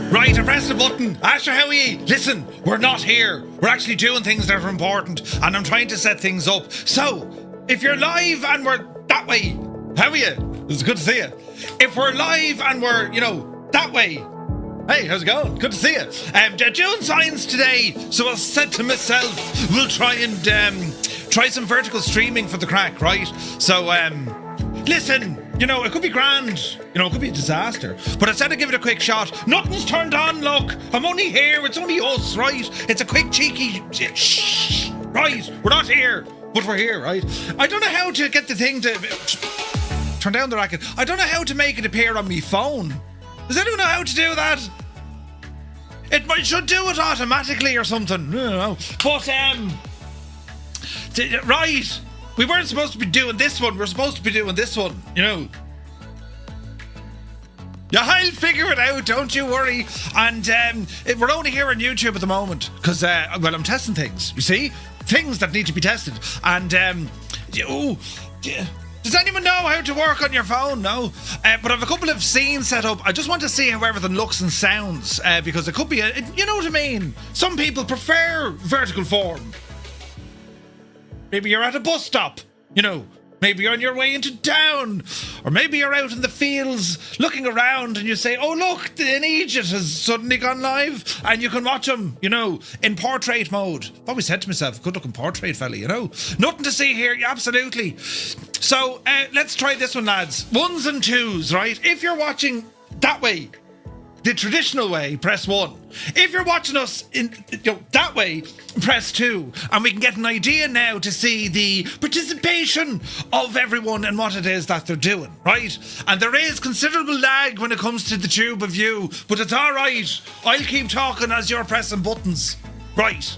Right, I pressed the button. Asher, how are ye? Listen, we're not here. We're actually doing things that are important, and I'm trying to set things up. So, if you're live and we're that way, how are you? It's good to see you. If we're live and we're, that way, hey, how's it going? Good to see you. They're doing science today, so I said to myself, we'll try and try some vertical streaming for the crack, right? So, listen, it could be grand, it could be a disaster, but I said I'd give it a quick shot. Nothing's turned on, look. I'm only here, it's only us, right? It's a quick cheeky shh, right? We're not here, but we're here, right? I don't know how to get the thing to turn down the racket. I don't know how to make it appear on my phone. Does anyone know how to do that? It should do it automatically or something. I don't know. But, right. We weren't supposed to be doing this one. We're supposed to be doing this one, Yeah, I'll figure it out, don't you worry. And we're only here on YouTube at the moment because, I'm testing things, you see? Things that need to be tested. And, does anyone know how to work on your phone? No. But I have a couple of scenes set up. I just want to see how everything looks and sounds because it could be, you know what I mean? Some people prefer vertical form. Maybe you're at a bus stop, Maybe you're on your way into town. Or maybe you're out in the fields looking around and you say, oh, look, an Egypt has suddenly gone live. And you can watch them, in portrait mode. I've always said to myself, good looking portrait fella, Nothing to see here, absolutely. So let's try this one, lads. 1s and 2s, right? If you're watching that way, the traditional way, press 1. If you're watching us in that way, press 2. And we can get an idea now to see the participation of everyone and what it is that they're doing, right? And there is considerable lag when it comes to the tube of view, but it's all right. I'll keep talking as you're pressing buttons. Right.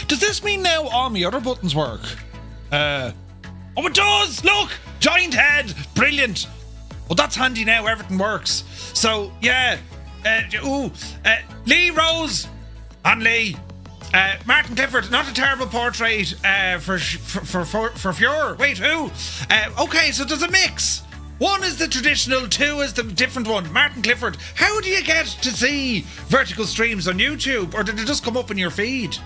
Does this mean now all my other buttons work? Oh, it does! Look! Giant head! Brilliant! Well, that's handy now. Everything works. So, yeah. Lee Rose and Lee. Martin Clifford, not a terrible portrait for Fure. Wait, who? Okay, so there's a mix. 1 is the traditional, 2 is the different one. Martin Clifford. How do you get to see vertical streams on YouTube? Or did it just come up in your feed?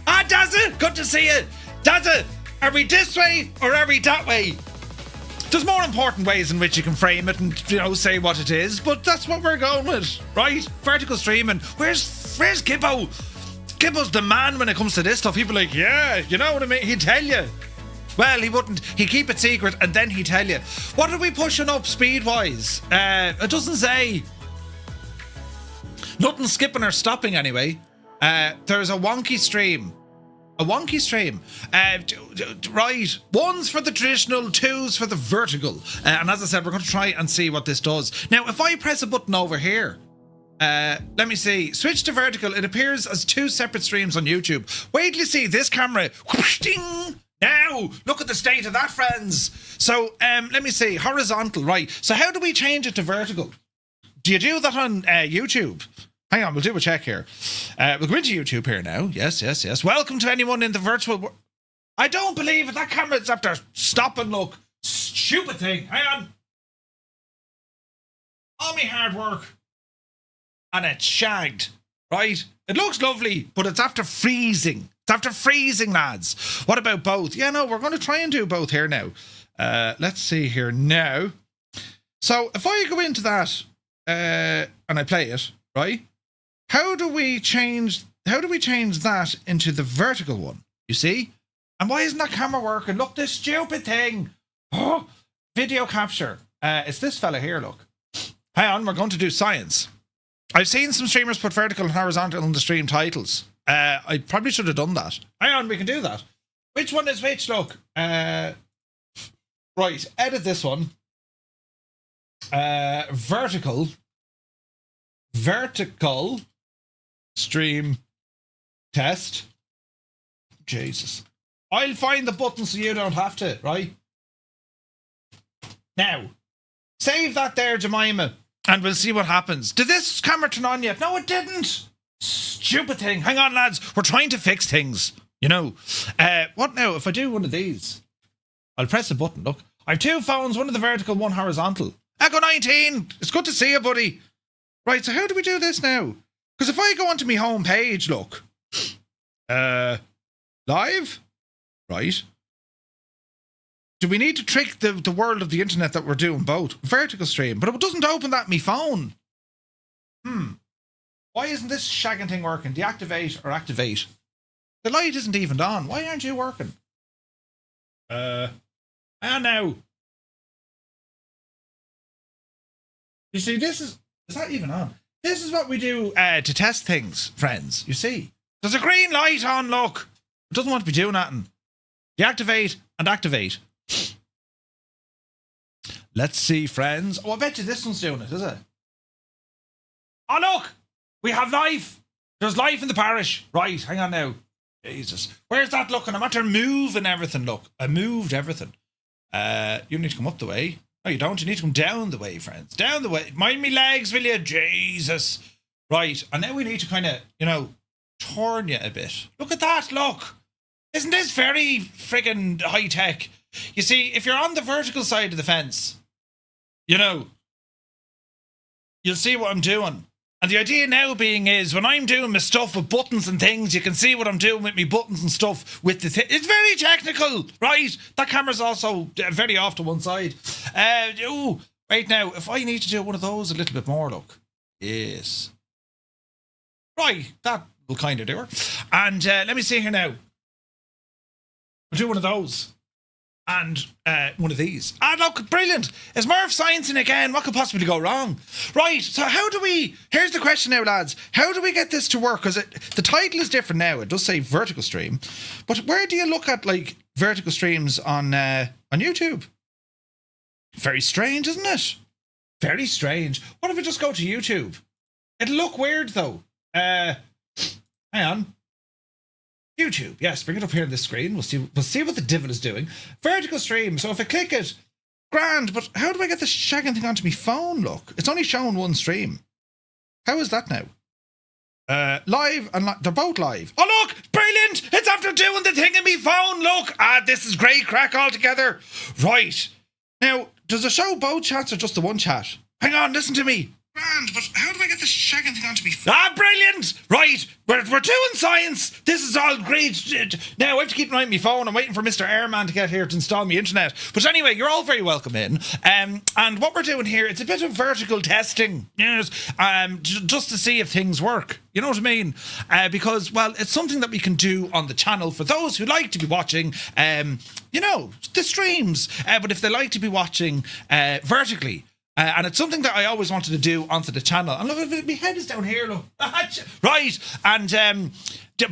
Ah, does it? Good to see you. Does it? Are we this way or are we that way? There's more important ways in which you can frame it and, say what it is, but that's what we're going with, right? Vertical streaming. Where's Gibbo? Gibbo's the man when it comes to this stuff. He'd be like, yeah, you know what I mean? He'd tell you. Well, he wouldn't. He'd keep it secret and then he'd tell you. What are we pushing up speed-wise? It doesn't say. Nothing skipping or stopping anyway. There's a wonky stream. A wonky stream. Right. 1's for the traditional, 2's for the vertical. And as I said, we're going to try and see what this does. Now, if I press a button over here, let me see. Switch to vertical. It appears as 2 separate streams on YouTube. Wait till you see this camera. Whoosh, ding. Now, look at the state of that, friends. So, let me see. Horizontal, right. So how do we change it to vertical? Do you do that on YouTube? Hang on, we'll do a check here. We'll go into YouTube here now. Yes. Welcome to anyone in the virtual world. I don't believe it. That camera's after stop and look. Stupid thing. Hang on. All me hard work. And it's shagged. Right? It looks lovely, but it's after freezing. It's after freezing, lads. What about both? Yeah, no, we're going to try and do both here now. Let's see here now. So if I go into that and I play it, right? How do we change that into the vertical one? You see? And why isn't that camera working? Look, this stupid thing. Oh, video capture. It's this fella here, look. Hang on, we're going to do science. I've seen some streamers put vertical and horizontal in the stream titles. I probably should have done that. Hang on, we can do that. Which one is which? Look. Right, edit this one. Vertical stream test. Jesus. I'll find the button so you don't have to, right? Now, save that there, Jemima, and we'll see what happens. Did this camera turn on yet? No, it didn't. Stupid thing. Hang on, lads. We're trying to fix things, What now? If I do one of these, I'll press a button. Look, I have 2 phones, one of the vertical, one horizontal. Echo 19, it's good to see you, buddy. Right, so how do we do this now? Because if I go onto my home page, look. Live? Right. Do we need to trick the world of the internet that we're doing both? Vertical stream. But it doesn't open that on my phone. Why isn't this shagging thing working? Deactivate or activate? The light isn't even on. Why aren't you working? Now. You see, is that even on? This is what we do to test things, friends. You see? There's a green light on, look. It doesn't want to be doing nothing. Deactivate and activate. Let's see, friends. Oh, I bet you this one's doing it, is it? Oh, look! We have life. There's life in the parish. Right, hang on now. Jesus. Where's that looking? I'm after moving everything, look. I moved everything. You need to come up the way. No, you don't. You need to come down the way, friends. Down the way. Mind me legs, will you? Jesus. Right, and now we need to kind of, turn you a bit. Look at that, look. Isn't this very friggin' high tech? You see, if you're on the vertical side of the fence, you'll see what I'm doing. And the idea now being is when I'm doing my stuff with buttons and things, you can see what I'm doing with me buttons and stuff with the it's very technical, right? That camera's also very off to one side. Right now, if I need to do one of those a little bit more, look. Yes. Right, that will kind of do it. And let me see here now. We'll do one of those. And one of these. Ah, look, brilliant. Is Murph sciencing again? What could possibly go wrong? Right, so here's the question now, lads. How do we get this to work? Because the title is different now. It does say vertical stream. But where do you look at, vertical streams on YouTube? Very strange, isn't it? Very strange. What if we just go to YouTube? It'll look weird, though. Hang on. YouTube, yes, bring it up here on this screen. We'll see what the devil is doing. Vertical stream. So if I click it, grand. But how do I get this shagging thing onto my phone? Look, it's only showing one stream. How is that now? Live and they're both live. Oh look, brilliant! It's after doing the thing in my phone. Look, this is great crack altogether. Right now, does it show both chats or just the one chat? Hang on, listen to me. Grand, but how do I get this shagging thing onto me? Brilliant! Right, we're doing science. This is all great. Now I have to keep an eye on my phone. I'm waiting for Mr. Airman to get here to install my internet. But anyway, you're all very welcome in. And what we're doing here, it's a bit of vertical testing. Yes, just to see if things work. You know what I mean? Because, well, it's something that we can do on the channel for those who like to be watching, the streams. But if they like to be watching vertically. And it's something that I always wanted to do onto the channel. And look, my head is down here, look. Right. And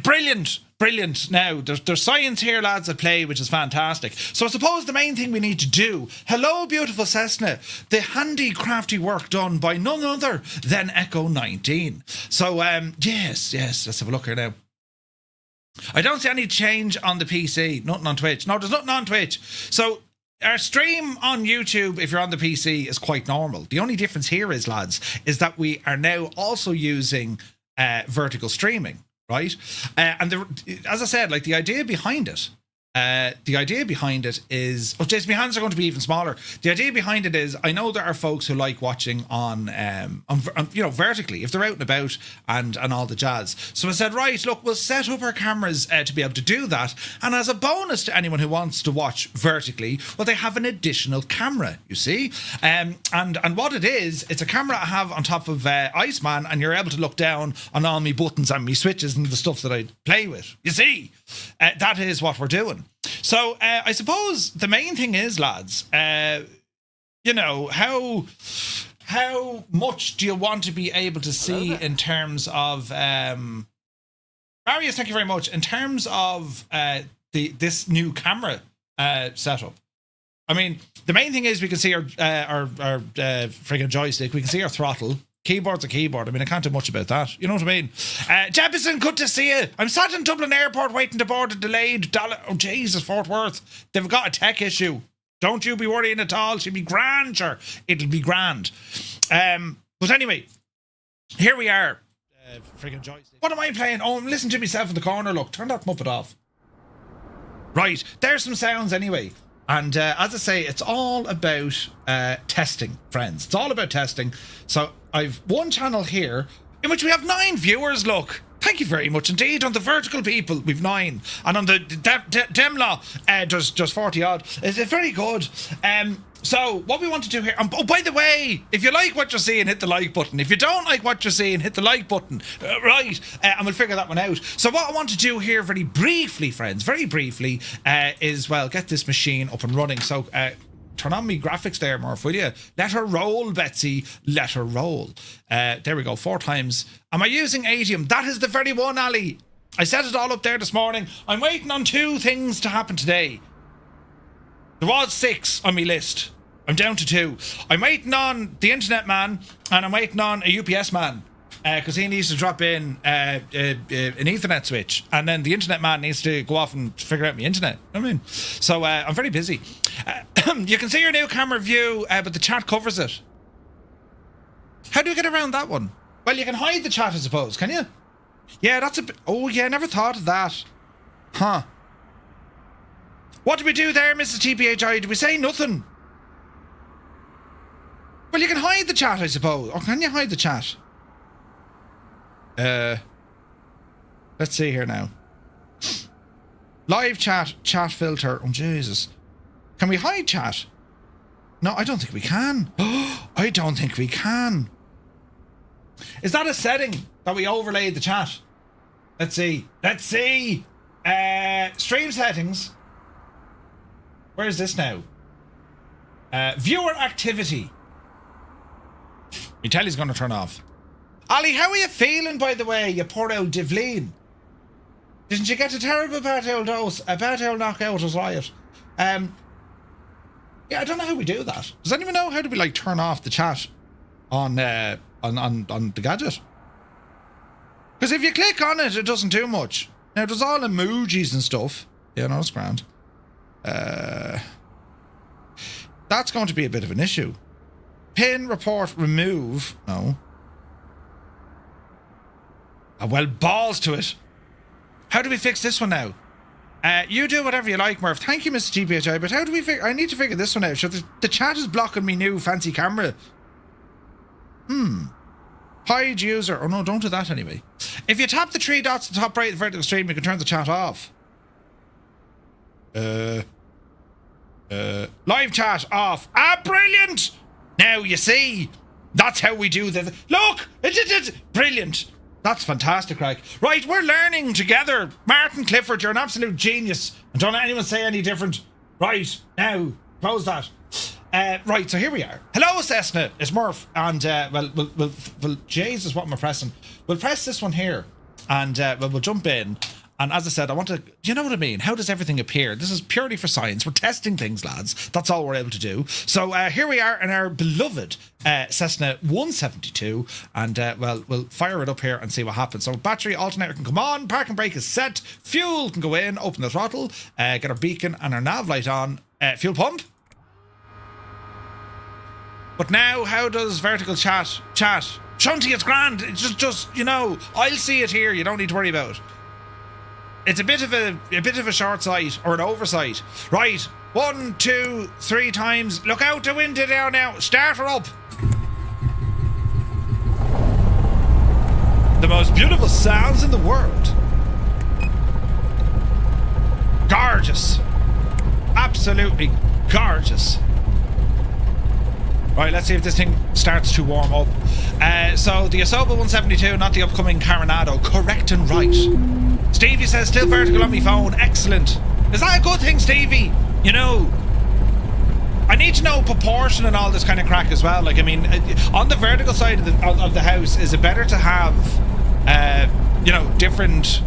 brilliant. Now, there's science here, lads, at play, which is fantastic. So I suppose the main thing we need to do, hello, beautiful Cessna, the handy, crafty work done by none other than Echo 19. So, yes, let's have a look here now. I don't see any change on the PC, nothing on Twitch. No, there's nothing on Twitch. So, our stream on YouTube, if you're on the PC, is quite normal. The only difference here is, lads, is that we are now also using vertical streaming, right? And as I said, the idea behind it is... Oh, Jason, my hands are going to be even smaller. The idea behind it is, I know there are folks who like watching on vertically, if they're out and about and all the jazz. So I said, right, look, we'll set up our cameras to be able to do that. And as a bonus to anyone who wants to watch vertically, well, they have an additional camera, you see. And what it is, it's a camera I have on top of Iceman, and you're able to look down on all my buttons and my switches and the stuff that I play with. You see, that is what we're doing. So I suppose the main thing is, lads, how much do you want to be able to see in terms of Marius, thank you very much, in terms of this new camera setup? I mean, the main thing is we can see our friggin' joystick, we can see our throttle. Keyboard's a keyboard. I mean, I can't do much about that. You know what I mean? Jefferson, good to see you. I'm sat in Dublin Airport waiting to board a delayed Oh, Jesus, Fort Worth. They've got a tech issue. Don't you be worrying at all. She'll be grand, sure. It'll be grand. But anyway, here we are. Friggin' joystick. What am I playing? Oh, I'm listening to myself in the corner. Look, turn that muppet off. Right, there's some sounds anyway. And as I say, it's all about testing, friends. It's all about testing. So I've one channel here in which we have 9 viewers. Look, thank you very much indeed. On the vertical people, we've 9, and on the Demla, there's 40 odd. It's very good. So what we want to do here, oh, by the way, if you like what you're seeing, hit the like button. If you don't like what you're seeing, hit the like button. Right, and we'll figure that one out. So what I want to do here very briefly, friends, very briefly, is, well, get this machine up and running. So turn on me graphics there, Murph, will you? Let her roll, Betsy. Let her roll. There we go, 4 times. Am I using Adium? That is the very one, Ali. I set it all up there this morning. I'm waiting on 2 things to happen today. There was 6 on my list. I'm down to 2. I'm waiting on the internet man, and I'm waiting on a UPS man, because he needs to drop in an Ethernet switch, and then the internet man needs to go off and figure out my internet. I mean, so I'm very busy. You can see your new camera view, but the chat covers it. How do you get around that one? Well, you can hide the chat, I suppose. Can you? Yeah, that's a bit... Oh, yeah, never thought of that. Huh. What did we do there, Mrs. TPHI? Did we say nothing? Well, you can hide the chat, I suppose. Or can you hide the chat? Let's see here now. Live chat filter. Oh, Jesus. Can we hide chat? No, I don't think we can. I don't think we can. Is that a setting that we overlaid the chat? Let's see. Let's see. Stream settings. Where is this now? Viewer activity. My telly's going to turn off. Ali, how are you feeling, by the way, you poor old Divleen? Didn't you get a terrible bad old dose? A bad old knockout as riot? Yeah, I don't know how we do that. Does anyone know how do we, like, turn off the chat on the gadget? Because if you click on it, it doesn't do much. Now, there's all emojis and stuff. Yeah, no, it's grand. That's going to be a bit of an issue. Pin, report, remove. No. Well, balls to it. How do we fix this one now? You do whatever you like, Murph. Thank you, Mr. TPHI, but how do we figure... I need to figure this one out. So the chat is blocking me new fancy camera. Hide user. Oh, no, don't do that anyway. If you tap the 3 dots at the top right of the vertical stream, you can turn the chat off. Live chat off. Ah, brilliant! Now, you see, that's how we do this. Look! Brilliant. That's fantastic, Craig. Right, we're learning together. Martin Clifford, you're an absolute genius. And don't let anyone say any different. Right, now, close that. Right, so here we are. Hello, Cessna. It's Murph. And, well, Jesus, what am I pressing? We'll press this one here. And, we'll jump in. And as I said, I want to... You know what I mean? How does everything appear? This is purely for science. We're testing things, lads. That's all we're able to do. So here we are in our beloved Cessna 172. And, well, we'll fire it up here and see what happens. So battery alternator can come on. Parking brake is set. Fuel can go in. Open the throttle. Get our beacon and our nav light on. Fuel pump. But now, how does vertical chat? Shunty, it's grand. It's just, you know, I'll see it here. You don't need to worry about it. It's a bit of a short sight or an oversight. Right, 1, 2, 3 times. Look out the window there now. Start her up. The most beautiful sounds in the world. Gorgeous. Absolutely gorgeous. Right, let's see if this thing starts to warm up. So the Asoba 172, not the upcoming Coronado. Correct and right. Stevie says, still vertical on my phone. Excellent. Is that a good thing, Stevie? You know, I need to know proportion and all this kind of crack as well. Like, I mean, on the vertical side of the house, is it better to have, you know, different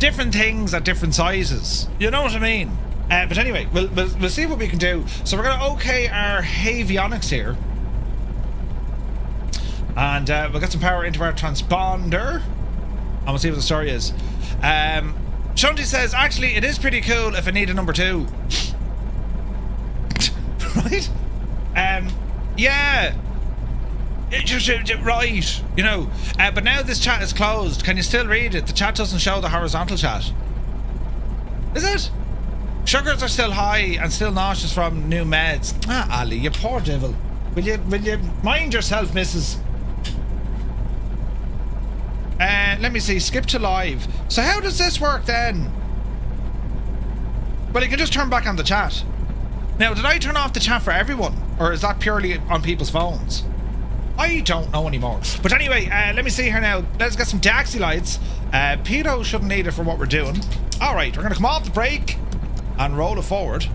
things at different sizes? You know what I mean? But anyway, we'll see what we can do. So we're going to okay our avionics here. And we'll get some power into our transponder. And we'll see what the story is. Shunty says, actually, it is pretty cool if I need a number 2. Right? Yeah. Right. You know. But now this chat is closed. Can you still read it? The chat doesn't show the horizontal chat. Is it? Sugars are still high and still nauseous from new meds. Ah, Ali, you poor devil. Will you mind yourself, missus? Let me see, skip to live. So how does this work then? Well, you can just turn back on the chat. Now, did I turn off the chat for everyone? Or is that purely on people's phones? I don't know anymore. But anyway, let me see here now. Let's get some taxi lights. Pedo shouldn't need it for what we're doing. Alright, we're going to come off the brake and roll it forward.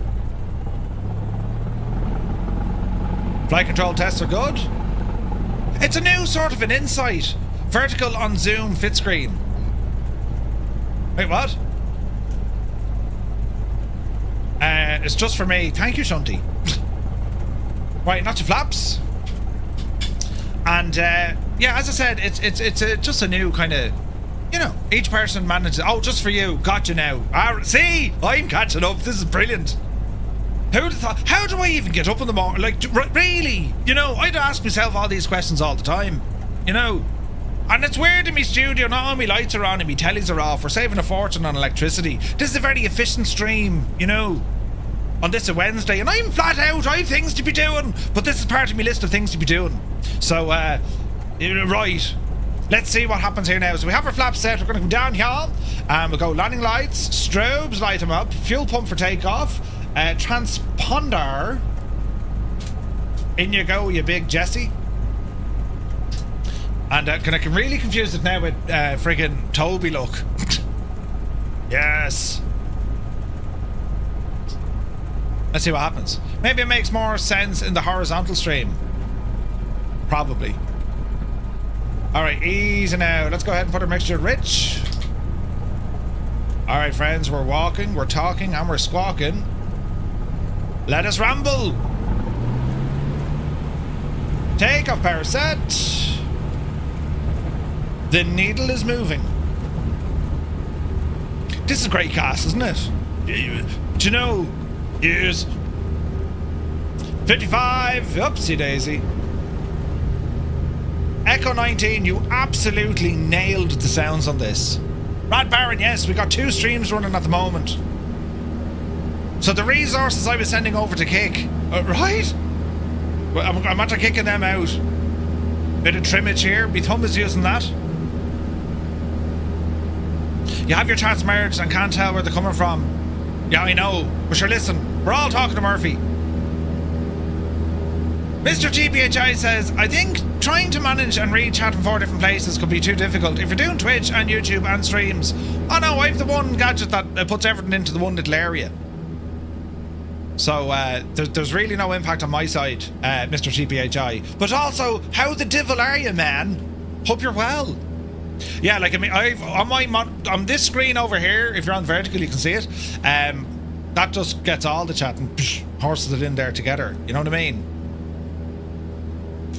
Flight control tests are good. It's a new sort of an insight. Vertical on zoom fit screen. Wait, what? It's just for me. Thank you, Shunty. Right, not your flaps. And yeah, as I said, it's just a new kind of, you know, each person manages. Oh, just for you. Gotcha now. See, I'm catching up. This is brilliant. Who'd have thought? How do I even get up in the morning? Like, really? You know, I'd ask myself all these questions all the time. You know, and it's weird in my studio. Not all my lights are on and my tellies are off. We're saving a fortune on electricity. This is a very efficient stream, you know. On this a Wednesday, and I'm flat out. I have things to be doing, but this is part of my list of things to be doing. So, right. Let's see what happens here now. So we have our flaps set. We're going to come down here, and we'll go landing lights, strobes, light them up, fuel pump for takeoff, transponder. In you go, you big Jesse. And I can really confuse it now with friggin' Toby look. Yes. Let's see what happens. Maybe it makes more sense in the horizontal stream. Probably. Alright, easy now. Let's go ahead and put our mixture rich. Alright, friends, we're walking, we're talking, and we're squawking. Let us ramble. Take off power set. The needle is moving. This is a great cast, isn't it? Do you know... Here's 55, oopsie daisy. Echo 19, you absolutely nailed the sounds on this. Rad Baron, yes, we got 2 streams running at the moment. So the resources I was sending over to Kick, right? Well, I'm after kicking them out. Bit of trimmage here, my thumb is using that. You have your chats merged and can't tell where they're coming from. Yeah, I know, but sure, listen, we're all talking to Murphy. Mr. GPHI says, I think trying to manage and read chat from 4 different places could be too difficult if you're doing Twitch and YouTube and streams. Oh no, I've the one gadget that puts everything into the one little area. So there's really no impact on my side, Mr. GPHI. But also, how the devil are you, man? Hope you're well. Yeah, like, I mean, I've on this screen over here, if you're on vertical, you can see it. That just gets all the chat and horses it in there together. You know what I mean?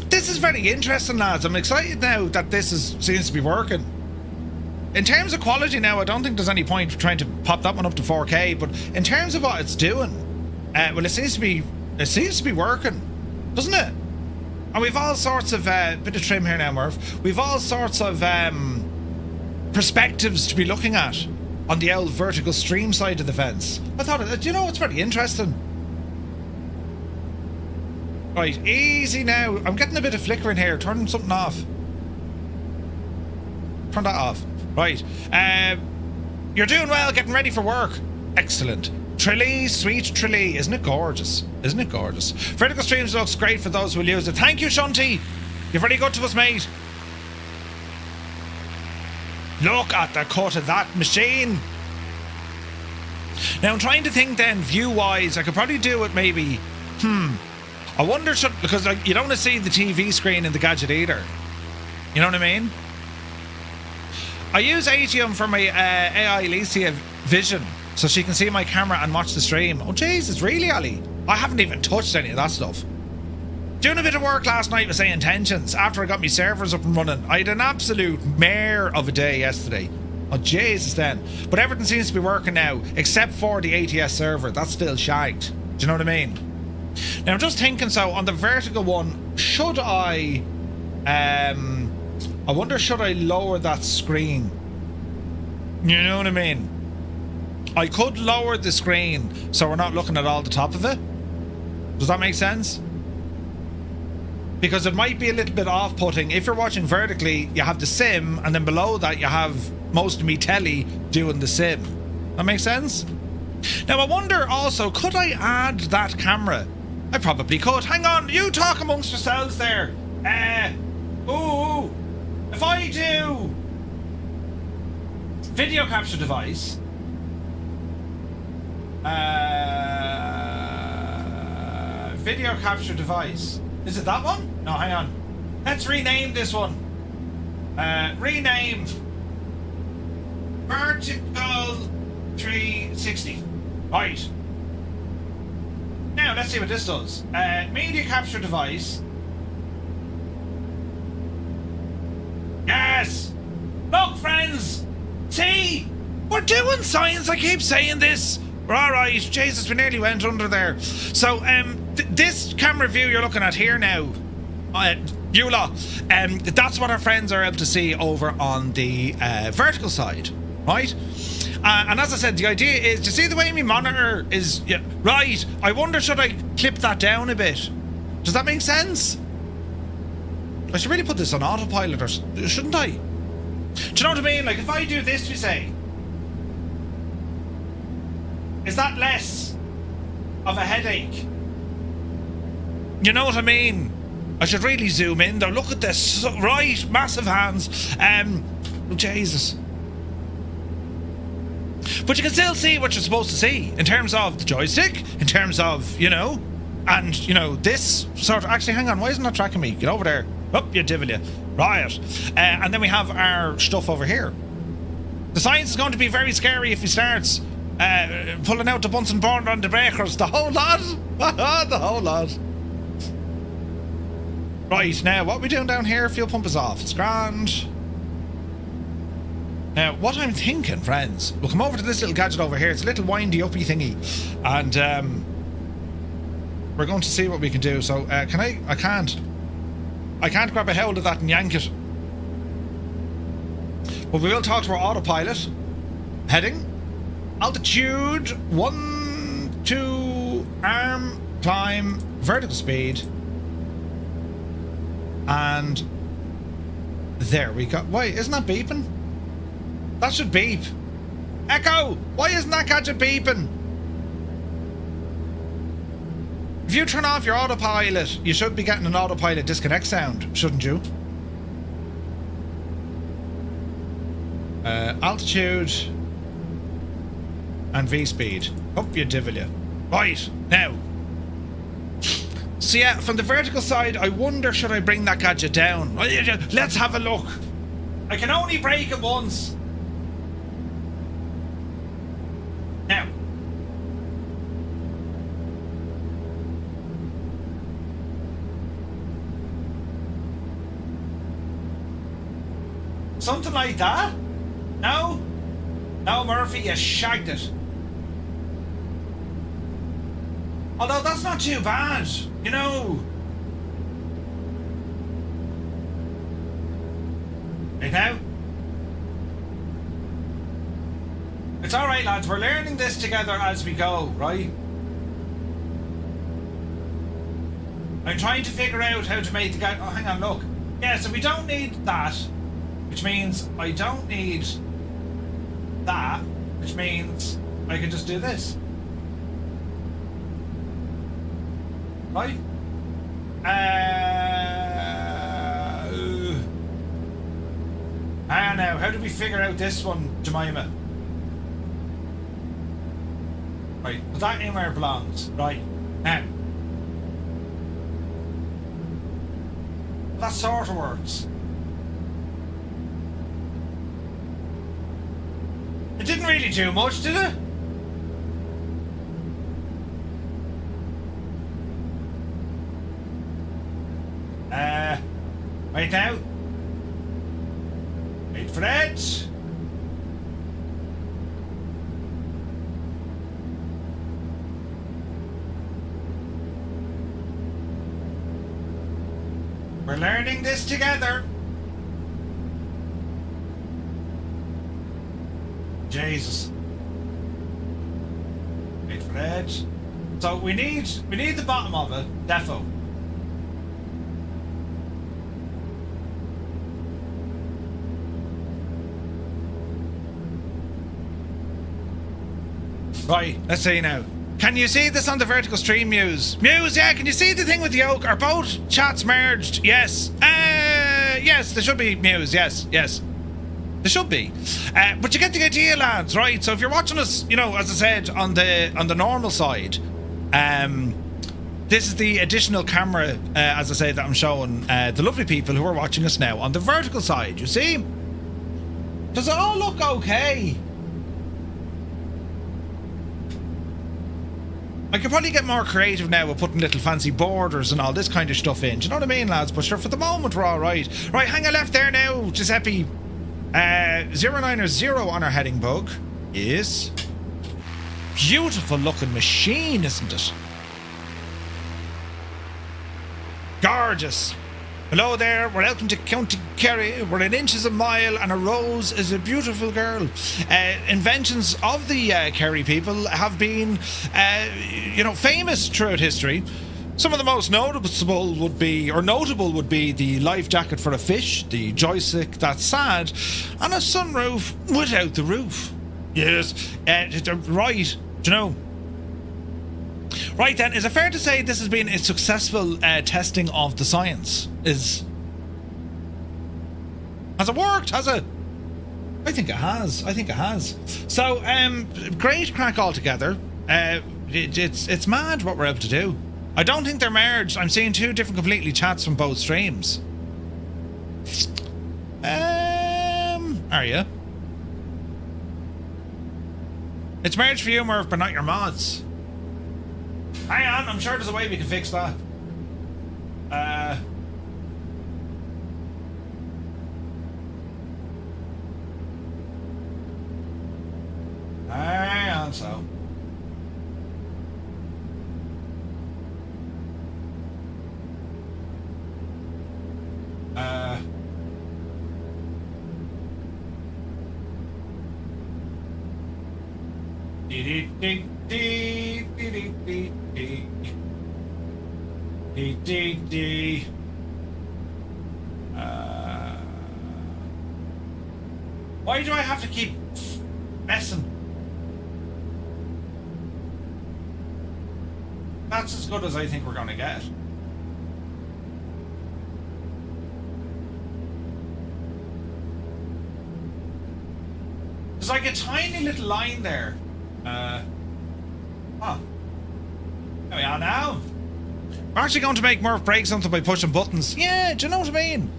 This is very interesting, lads. I'm excited now that this seems to be working. In terms of quality now, I don't think there's any point trying to pop that one up to 4K. But in terms of what it's doing, well, it seems to be working, doesn't it? And we've all sorts of bit of trim here now, Murph. We've all sorts of perspectives to be looking at on the old vertical stream side of the fence. I thought, you know, it's very interesting. Right, easy now. I'm getting a bit of flickering here. Turn something off. Turn that off. Right. You're doing well, getting ready for work. Excellent. Tralee, sweet Tralee. Isn't it gorgeous? Isn't it gorgeous? Vertical streams looks great for those who will use it. Thank you, Shunty. You're very good to us, mate. Look at the cut of that machine. Now I'm trying to think then, view-wise, I could probably do it maybe... I wonder, because like, you don't want to see the TV screen in the gadget either. You know what I mean? I use Atium for my AI Alicia Vision, so she can see my camera and watch the stream. Oh Jesus, really, Ali? I haven't even touched any of that stuff. Doing a bit of work last night with, say, intentions. After I got my servers up and running, I had an absolute mare of a day yesterday. Oh Jesus then. But everything seems to be working now, except for the ATS server. That's still shagged. Do you know what I mean? Now I'm just thinking, so on the vertical one, should I wonder, should I lower that screen? You know what I mean? I could lower the screen so we're not looking at all the top of it. Does that make sense? because it might be a little bit off-putting. If you're watching vertically, you have the sim, and then below that you have most of me telly doing the sim. That makes sense? Now I wonder also, could I add that camera? I probably could. Hang on, you talk amongst yourselves there. If I do video capture device, video capture device. Is it that one? No, hang on. Let's rename this one. Rename vertical 360. Right. Now let's see what this does. Media capture device. Yes! Look, friends! See? We're doing science, I keep saying this. We're alright. Jesus, we nearly went under there. So, this camera view you're looking at here now, you lot, that's what our friends are able to see over on the vertical side, right? And as I said, the idea is, do you see the way my monitor is? Yeah, right. I wonder, should I clip that down a bit? Does that make sense? I should really put this on autopilot, or shouldn't I? Do you know what I mean? Like, if I do this, we say, is that less of a headache? You know what I mean? I should really zoom in though. Look at this. Right, massive hands. Jesus. But you can still see what you're supposed to see in terms of the joystick, in terms of, you know, and, you know, this sort of... Actually, hang on, why isn't that tracking me? Get over there. Up, you devil, you. Right. And then we have our stuff over here. The science is going to be very scary if he starts pulling out the Bunsen burner on the breakers. The whole lot. The whole lot. Right, now, what are we doing down here? Fuel pump is off. It's grand. Now, what I'm thinking, friends, we'll come over to this little gadget over here. It's a little windy-uppy thingy. And we're going to see what we can do. So, can I... I can't. I can't grab a hold of that and yank it. But we will talk to our autopilot. Heading. Altitude. 1, 2, arm, climb, vertical speed. And there we go. Wait, isn't that beeping? That should beep. Echo! Why isn't that gadget beeping? If you turn off your autopilot, you should be getting an autopilot disconnect sound, shouldn't you? Altitude and V-speed. Up you divil you. Right, now. So yeah, from the vertical side, I wonder, should I bring that gadget down? Let's have a look. I can only break it once. Now. Something like that? No? No, Murphy, you shagged it. Although that's not too bad, you know. Right now? It's alright, lads, we're learning this together as we go, right? I'm trying to figure out how to make the guy... Oh, hang on, look. Yeah, so we don't need that, which means I don't need that, which means I can just do this. Right? Now, how do we figure out this one, Jemima? Right, put that in where it belongs. Right, now. That sort of works. It didn't really do much, did it? Right now. Wait for it. We're learning this together. Jesus. Wait for it. So we need the bottom of it, defo. Right, let's see now. Can you see this on the vertical stream, Muse? Muse, yeah, can you see the thing with the oak? Are both chats merged? Yes. Yes, there should be, Muse, yes. There should be. But you get the idea, lads, right? So if you're watching us, you know, as I said, on the normal side, this is the additional camera, as I say, that I'm showing the lovely people who are watching us now on the vertical side, you see? Does it all look okay? I could probably get more creative now with putting little fancy borders and all this kind of stuff in. Do you know what I mean, lads? But sure, for the moment, we're all right. Right, hang a left there now, Giuseppe. 090 on our heading bug is... Beautiful looking machine, isn't it? Gorgeous. Hello there, we're out into County Kerry. We're in inches a mile, and a rose is a beautiful girl. Inventions of the Kerry people have been, famous throughout history. Some of the most notable would be the life jacket for a fish, the joystick that's sad, and a sunroof without the roof. Yes, right, do you know? Right then, is it fair to say this has been a successful testing of the science? Has it worked? Has it? I think it has. So, great crack altogether. It's mad what we're able to do. I don't think they're merged. I'm seeing two different completely chats from both streams. Are you? It's merged for you, Murph, but not your mods. Hang on, I'm sure there's a way we can fix that. Hang on, so. Why do I have to keep messing? That's as good as I think we're going to get. There's like a tiny little line there. There we are now. We're actually going to make Murph break something by pushing buttons. Yeah, do you know what I mean?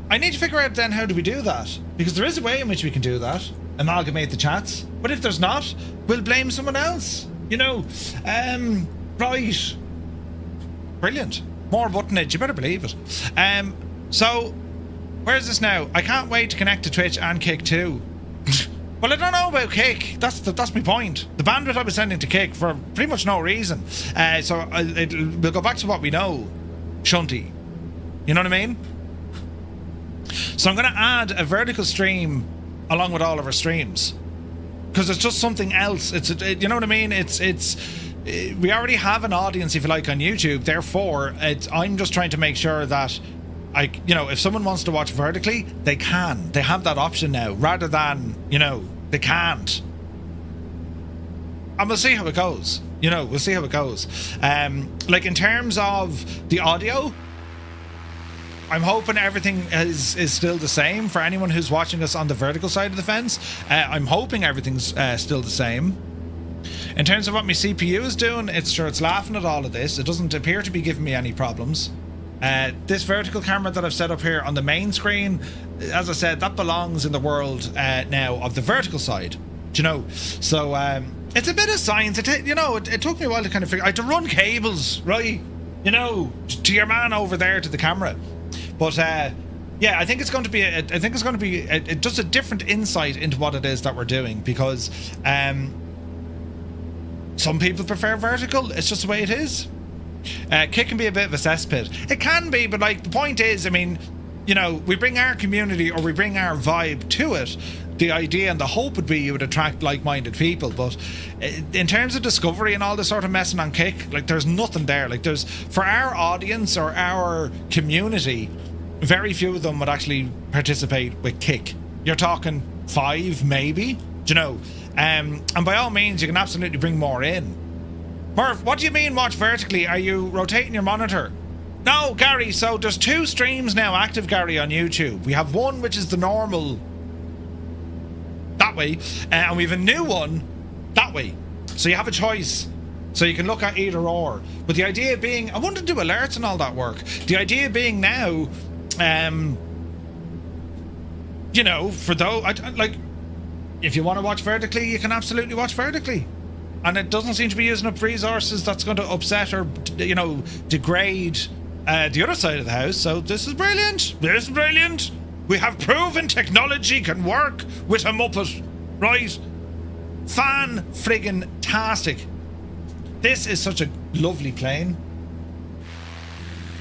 I need to figure out then how do we do that? Because there is a way in which we can do that. Amalgamate the chats. But if there's not, we'll blame someone else. You know, right. Brilliant. More buttonage, you better believe it. So, where's this now? I can't wait to connect to Twitch and Kick too. Well, I don't know about Kick. That's my point. The bandwidth I was sending to Kick for pretty much no reason. So we'll go back to what we know. Shunty. You know what I mean? So I'm going to add a vertical stream along with all of our streams. Because it's just something else. You know what I mean? We already have an audience, if you like, on YouTube. Therefore, I'm just trying to make sure that if someone wants to watch vertically, they can. They have that option now, rather than, they can't. And we'll see how it goes. We'll see how it goes. Like in terms of the audio, I'm hoping everything is still the same for anyone who's watching us on the vertical side of the fence. I'm hoping everything's still the same. In terms of what my CPU is doing, it's laughing at all of this. It doesn't appear to be giving me any problems. This vertical camera that I've set up here on the main screen, as I said, that belongs in the world now of the vertical side. Do you know? So it's a bit of science. It took me a while to kind of figure. I had to run cables, right? To your man over there to the camera. But yeah, I think it's going to be just a different insight into what it is that we're doing, because some people prefer vertical. It's just the way it is. Kick can be a bit of a cesspit. It can be, but like the point is, I mean, we bring our community or we bring our vibe to it. The idea and the hope would be you would attract like-minded people, but in terms of discovery and all this sort of messing on Kick, like there's nothing there. Like there's, for our audience or our community, very few of them would actually participate with Kick. You're talking 5 maybe, And by all means, you can absolutely bring more in. Murph, what do you mean watch vertically? Are you rotating your monitor? No, Gary, so there's 2 streams now active, Gary, on YouTube. We have one which is the normal, that way, and we have a new one that way. So you have a choice. So you can look at either or. But the idea being, I want to do alerts and all that work. The idea being now, you know, for those, like, if you want to watch vertically, you can absolutely watch vertically. And it doesn't seem to be using up resources that's going to upset or, you know, degrade the other side of the house. So this is brilliant. This is brilliant. We have proven technology can work with a Muppet. Right? Fan-friggin-tastic. This is such a lovely plane.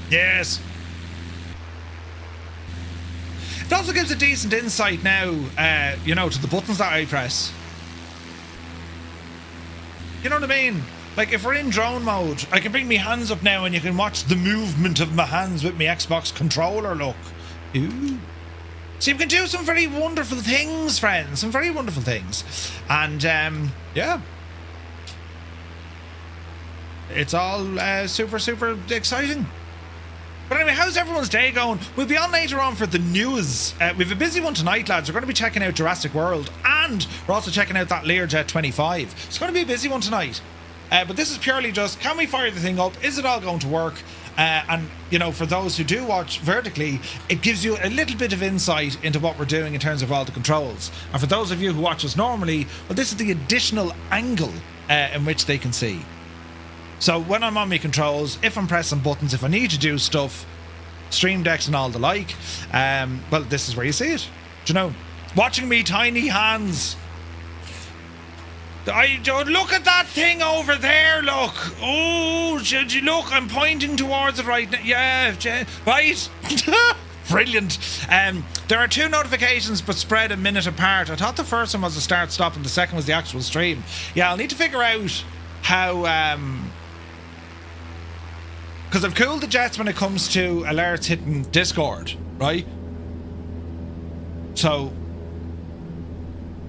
Yes. It also gives a decent insight now, you know, to the buttons that I press. You know what I mean? Like, if we're in drone mode, I can bring my hands up now and you can watch the movement of my hands with my Xbox controller, look. Ooh. So you can do some very wonderful things, friends. Some very wonderful things. And, yeah. It's all super, super exciting. But anyway, how's everyone's day going? We'll be on later on for the news. We have a busy one tonight, lads. We're going to be checking out Jurassic World, and we're also checking out that Learjet 25. It's going to be a busy one tonight. But this is purely just, can we fire the thing up? Is it all going to work? And, you know, for those who do watch vertically, it gives you a little bit of insight into what we're doing in terms of all the controls. And for those of you who watch us normally, well, this is the additional angle in which they can see. So when I'm on my controls, if I'm pressing buttons, if I need to do stuff, stream decks and all the like, well, this is where you see it. Do you know? Watching me tiny hands. Look at that thing over there, look. Oh, should you look? I'm pointing towards it right now. Yeah, right. Brilliant. There are 2 notifications but spread a minute apart. I thought the first one was the start stop and the second was the actual stream. Yeah, I'll need to figure out how... because I've cooled the jets when it comes to alerts hitting Discord, right? So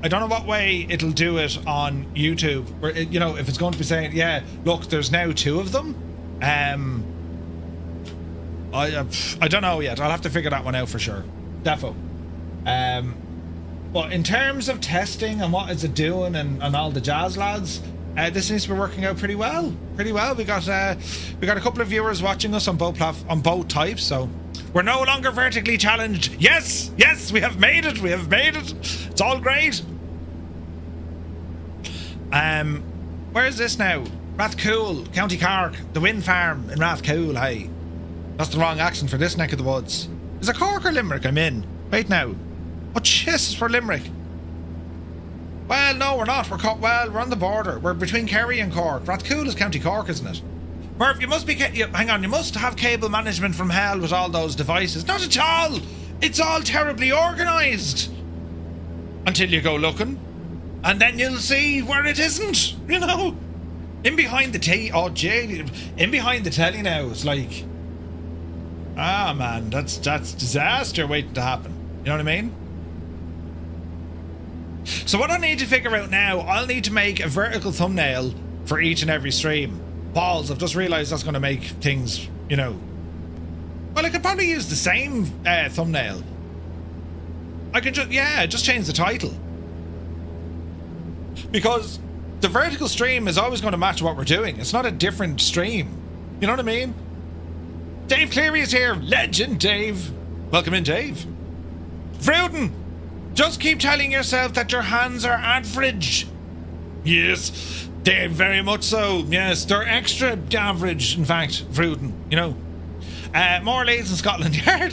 I don't know what way it'll do it on YouTube, where you know, if it's going to be saying, yeah, look, there's now 2 of them. I don't know yet. I'll have to figure that one out for sure. Defo. But in terms of testing and what is it doing and all the jazz, lads, this seems to be working out pretty well. Pretty well. We got a couple of viewers watching us on both types, so we're no longer vertically challenged. Yes, we have made it. We have made it. It's all great. Where is this now? Rathcoole, County Cork, the wind farm in Rathcoole. Hey, that's the wrong accent for this neck of the woods. Is it Cork or Limerick I'm in? Wait now. Oh, Jesus, for Limerick. Well, no, we're not. We're on the border. We're between Kerry and Cork. Rathcoole is County Cork, isn't it? Murph, you must be... hang on, you must have cable management from hell with all those devices. Not at all! It's all terribly organised. Until you go looking. And then you'll see where it isn't, you know? In behind the in behind the telly now, it's like... Ah, man, that's disaster waiting to happen. You know what I mean? So what I need to figure out now, I'll need to make a vertical thumbnail for each and every stream. Balls, I've just realised that's going to make things, you know... Well, I could probably use the same thumbnail. I could just change the title. Because the vertical stream is always going to match what we're doing. It's not a different stream. You know what I mean? Dave Cleary is here. Legend, Dave. Welcome in, Dave. Vrouden. Just keep telling yourself that your hands are average. Yes, they're very much so. Yes, they're extra average, in fact, Vrouden, you know. More ladies in Scotland Yard.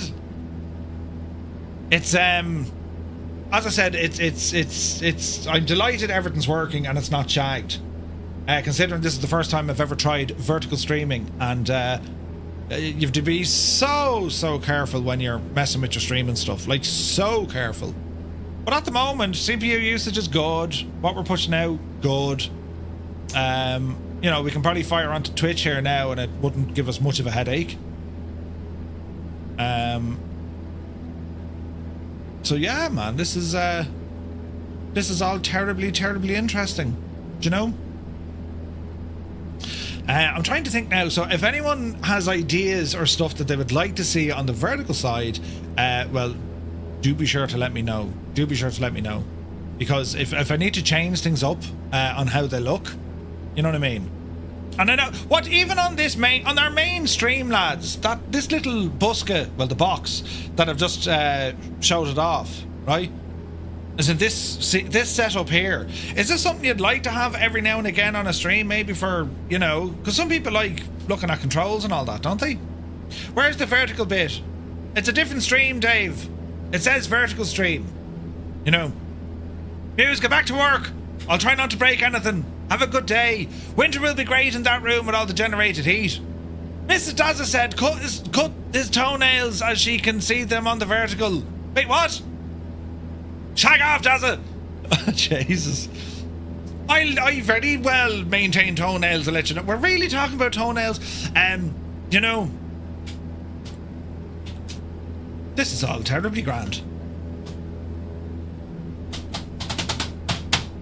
It's, as I said, it's, I'm delighted everything's working and it's not shagged. Considering this is the first time I've ever tried vertical streaming, and you have to be so careful when you're messing with your stream and stuff. Like, so careful. But at the moment, CPU usage is good. What we're pushing out, good. You know, we can probably fire onto Twitch here now and it wouldn't give us much of a headache. So yeah, man, this is This is all terribly, terribly interesting. Do you know? I'm trying to think now. So if anyone has ideas or stuff that they would like to see on the vertical side, well, do be sure to let me know. Do be sure to let me know. Because if I need to change things up on how they look, you know what I mean? And I know what, even on our main stream, lads, that this little buska, well, the box that I've just showed it off, right? As in this setup here, is this something you'd like to have every now and again on a stream, maybe for, you know, because some people like looking at controls and all that, don't they? Where's the vertical bit? It's a different stream, Dave. It says vertical stream. You know. News, get back to work. I'll try not to break anything. Have a good day. Winter will be great in that room with all the generated heat. Mrs. Dazza said cut his toenails as she can see them on the vertical. Wait, what? Shag off, Dazza. Jesus. I very well maintain toenails, I'll let you know. We're really talking about toenails. You know, this is all terribly grand.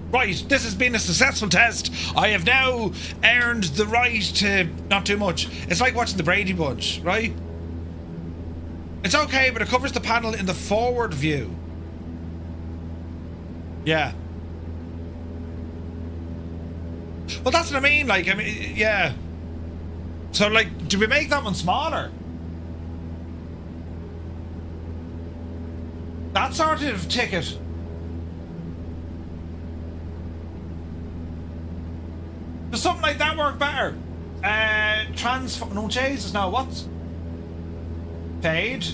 Right, this has been a successful test. I have now earned the right to not too much. It's like watching the Brady Bunch, right? It's okay, but it covers the panel in the forward view. Yeah. Well, that's what I mean. Like, I mean, yeah. So, like, do we make that one smaller? That sort of ticket. Does something like that work better? No, Jesus, no. What's fade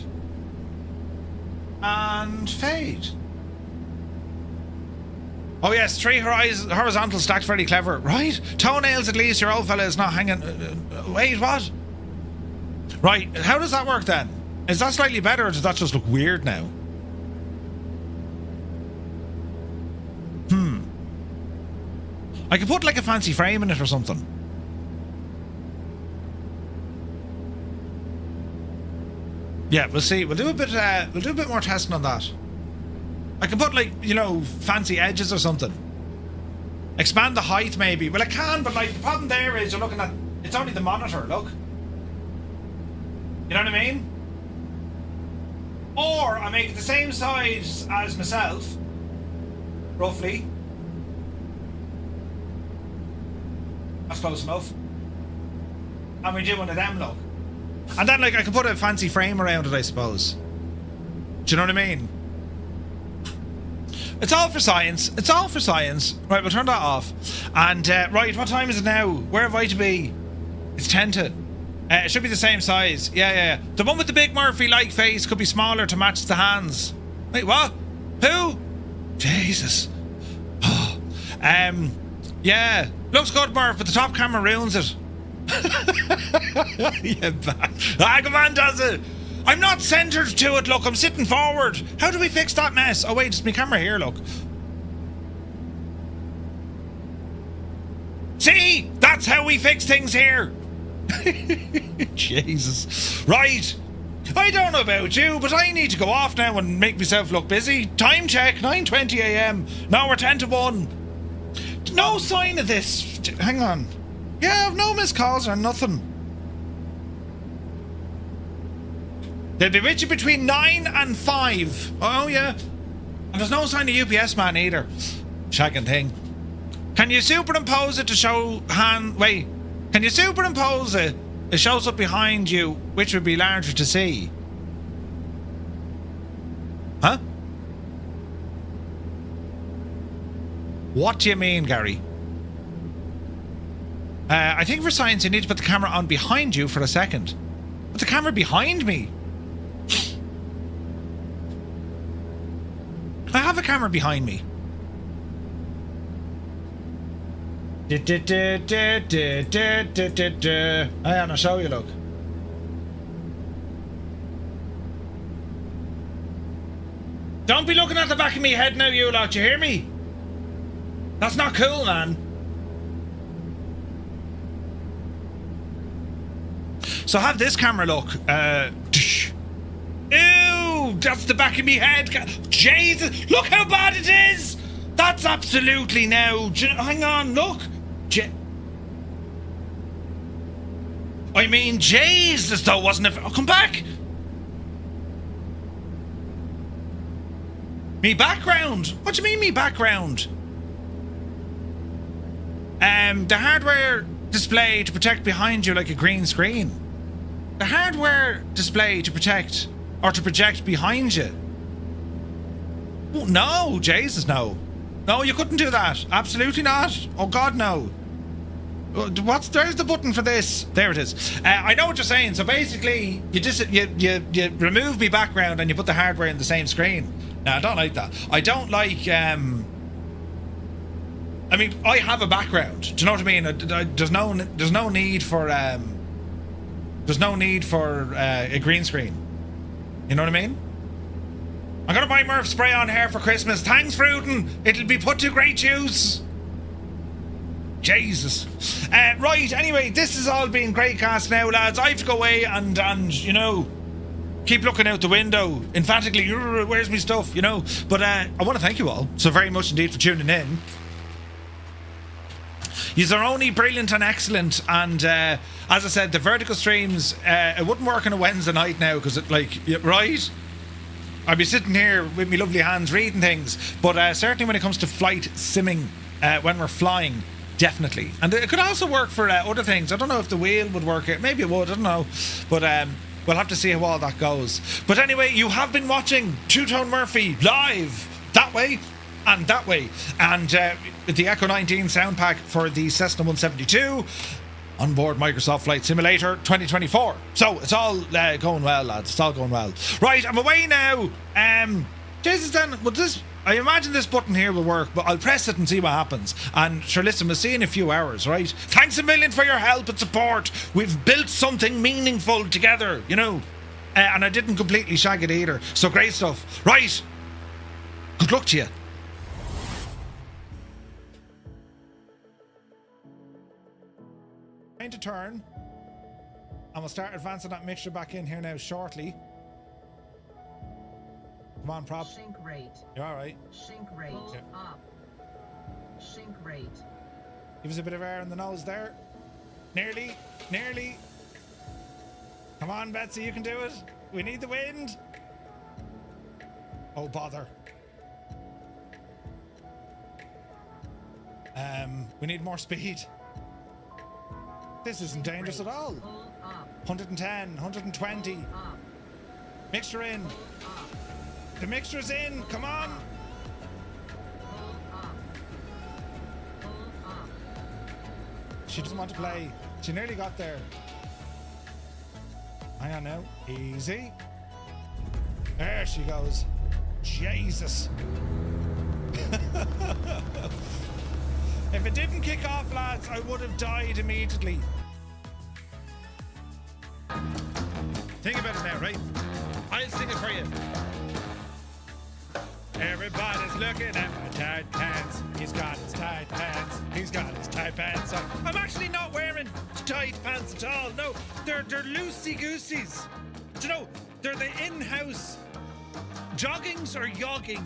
and fade? Oh yes, 3 horizontal stacked, very clever, right? Toenails, at least your old fella is not hanging. Wait, what? Right, how does that work then? Is that slightly better, or does that just look weird now? I could put like a fancy frame in it or something. Yeah, we'll see. We'll do a bit more testing on that. I can put, like, you know, fancy edges or something. Expand the height maybe. Well, I can, but like the problem there is you're looking at, it's only the monitor, look. You know what I mean? Or I make it the same size as myself, roughly. That's close enough. And we do one of them, look. And then, like, I can put a fancy frame around it, I suppose. Do you know what I mean? It's all for science. It's all for science. Right, we'll turn that off. And, right, what time is it now? Where have I to be? It's 10 to. It should be the same size. Yeah. The one with the big Murphy-like face could be smaller to match the hands. Wait, what? Who? Jesus. Yeah. Looks good, Murph, but the top camera ruins it. Yeah, come on, does it? I'm not centered to it, look, I'm sitting forward. How do we fix that mess? Oh wait, it's my camera here, look. See? That's how we fix things here. Jesus. Right. I don't know about you, but I need to go off now and make myself look busy. Time check, 9:20 a.m. Now we're 10 to 1. No sign of this. Hang on. Yeah, I've no missed calls or nothing. They'll be with you between 9 and 5. Oh, yeah. And there's no sign of UPS man either. Shagging thing. Can you superimpose it to show hand... Wait. Can you superimpose it? It shows up behind you, which would be larger to see. Huh? What do you mean, Gary? I think for science you need to put the camera on behind you for a second. Put the camera behind me? I have a camera behind me. I'll show you, look. Don't be looking at the back of me head now, you lot, you hear me? That's not cool, man. So have this camera look. Ew, that's the back of me head. Jesus, look how bad it is. That's absolutely now. Hang on, look. I mean, Jesus, though, wasn't it? Oh, come back. Me background? What do you mean, me background? The hardware display to protect behind you like a green screen. The hardware display to protect or to project behind you. Oh, no, Jesus, no. No, you couldn't do that. Absolutely not. Oh, God, no. There's the button for this. There it is. I know what you're saying. So basically, you remove me background and you put the hardware in the same screen. No, I don't like that. I don't like. I mean, I have a background. Do you know what I mean? There's no need for a green screen. You know what I mean? I'm gonna buy Murph spray on hair for Christmas. Thanks, Fruitin. It'll be put to great use. Jesus. Right, anyway, this has all been great cast now, lads. I have to go away and you know, keep looking out the window emphatically. Where's me stuff, you know? But I want to thank you all so very much indeed for tuning in. Yous are only brilliant and excellent, and as I said, the vertical streams, it wouldn't work on a Wednesday night now because it, like, right? I'd be sitting here with my lovely hands reading things, but certainly when it comes to flight simming, when we're flying, definitely. And it could also work for other things. I don't know if the wheel would work. Maybe it would. I don't know. But we'll have to see how all that goes. But anyway, you have been watching Two Tone Murphy live that way and that way. And the Echo 19 sound pack for the Cessna 172 on board Microsoft Flight Simulator 2024. So it's all going well, lads. It's all going well. Right, I'm away now. Jesus, then, would this... I imagine this button here will work, but I'll press it and see what happens. And sure, listen, we'll see you in a few hours, right? Thanks a million for your help and support. We've built something meaningful together, you know. And I didn't completely shag it either. So great stuff. Right. Good luck to you. Time to turn. And we'll start advancing that mixture back in here now shortly. Come on, prop. Sink rate. You're all right. Sink rate. Yeah. Up. Sink rate. Give us a bit of air in the nose there. Nearly. Nearly. Come on, Betsy, you can do it. We need the wind. Oh, bother. We need more speed. This isn't dangerous at all. 110, 120. Mixture in. The mixture's in. Come on. She doesn't want to play. She nearly got there. Hang on now. Easy. There she goes. Jesus. If it didn't kick off, lads, I would have died immediately. Think about it now, right? I'll sing it for you. Everybody's looking at my tight pants. He's got his tight pants. He's got his tight pants on. I'm actually not wearing tight pants at all. No, they're loosey-gooseys. Do you know, they're the in-house joggings or yoggings.